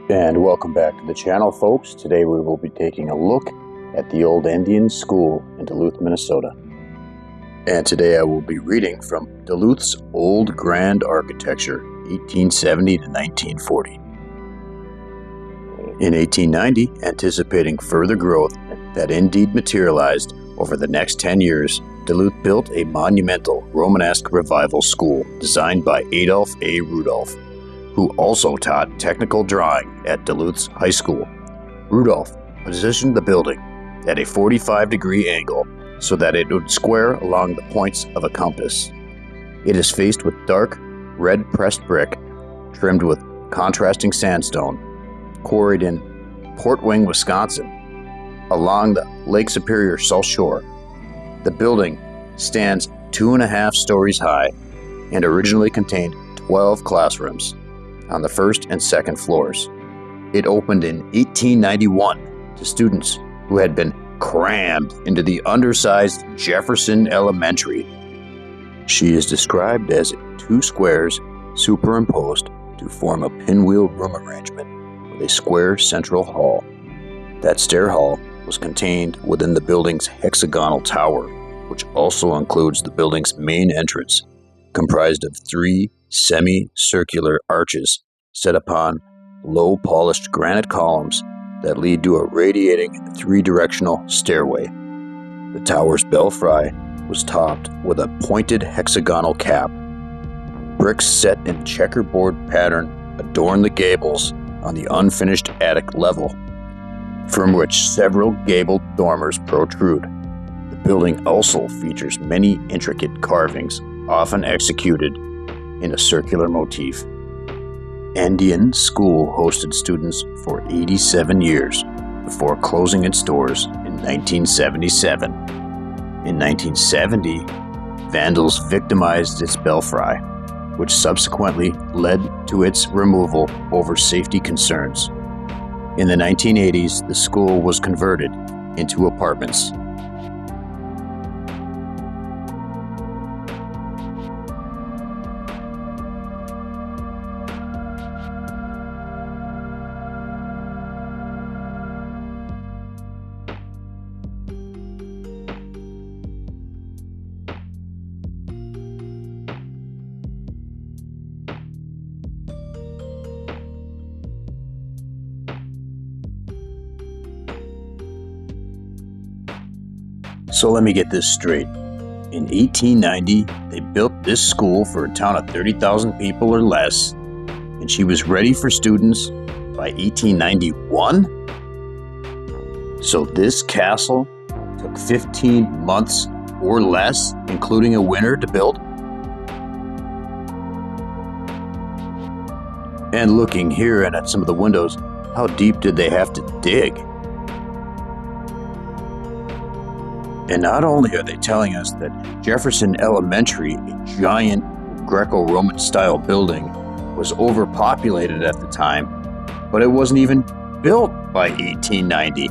And welcome back to the channel, folks. Today we will be taking a look at the old Endion School in Duluth, Minnesota. And today I will be reading from Duluth's Old Grand Architecture, 1870 to 1940. In 1890, anticipating further growth that indeed materialized over the next 10 years, Duluth built a monumental Romanesque revival school designed by Adolf A. Rudolph, who also taught technical drawing at Duluth's high school. Rudolph positioned the building at a 45-degree angle so that it would square along the points of a compass. It is faced with dark, red pressed brick, trimmed with contrasting sandstone, quarried in Port Wing, Wisconsin, along the Lake Superior South Shore. The building stands 2.5 stories high and originally contained 12 classrooms on the first and second floors. It opened in 1891 to students who had been crammed into the undersized Jefferson Elementary. She is described as 2 squares superimposed to form a pinwheel room arrangement with a square central hall. That stair hall was contained within the building's hexagonal tower, which also includes the building's main entrance, comprised of 3 semicircular arches set upon low polished granite columns that lead to a radiating 3-directional stairway. The tower's belfry was topped with a pointed hexagonal cap. Bricks set in checkerboard pattern adorn the gables on the unfinished attic level, from which several gabled dormers protrude. The building also features many intricate carvings, often executed in a circular motif. Endion School hosted students for 87 years before closing its doors in 1977. In 1970, vandals victimized its belfry, which subsequently led to its removal over safety concerns. In the 1980s, the school was converted into apartments. So let me get this straight. In 1890, they built this school for a town of 30,000 people or less, and she was ready for students by 1891? So this castle took 15 months or less, including a winter, to build? And looking here and at some of the windows, how deep did they have to dig? And not only are they telling us that Jefferson Elementary, a giant Greco-Roman style building, was overpopulated at the time, but it wasn't even built by 1890.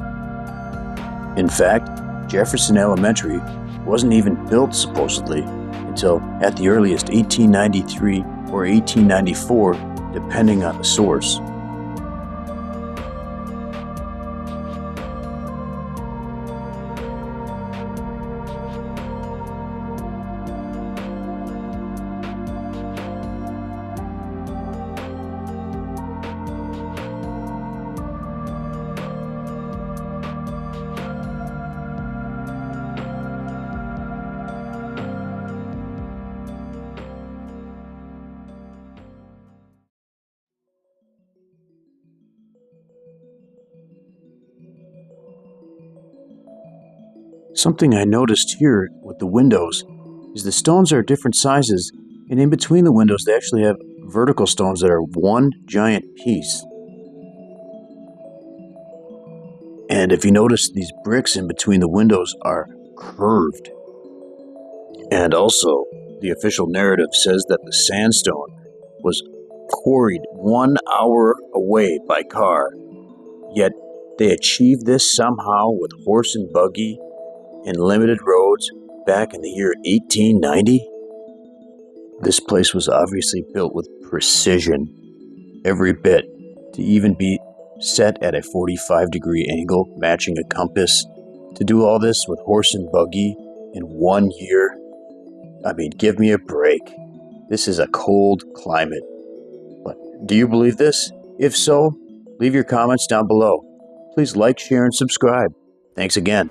In fact, Jefferson Elementary wasn't even built supposedly until at the earliest 1893 or 1894, depending on the source. Something I noticed here with the windows is the stones are different sizes, and in between the windows they actually have vertical stones that are one giant piece. And if you notice, these bricks in between the windows are curved. And also, the official narrative says that the sandstone was quarried 1 hour away by car, yet they achieved this somehow with horse and buggy in limited roads back in the year 1890? This place was obviously built with precision, every bit to even be set at a 45-degree angle, matching a compass, to do all this with horse and buggy in 1 year. I mean, give me a break. This is a cold climate. But do you believe this? If so, leave your comments down below. Please like, share, and subscribe. Thanks again.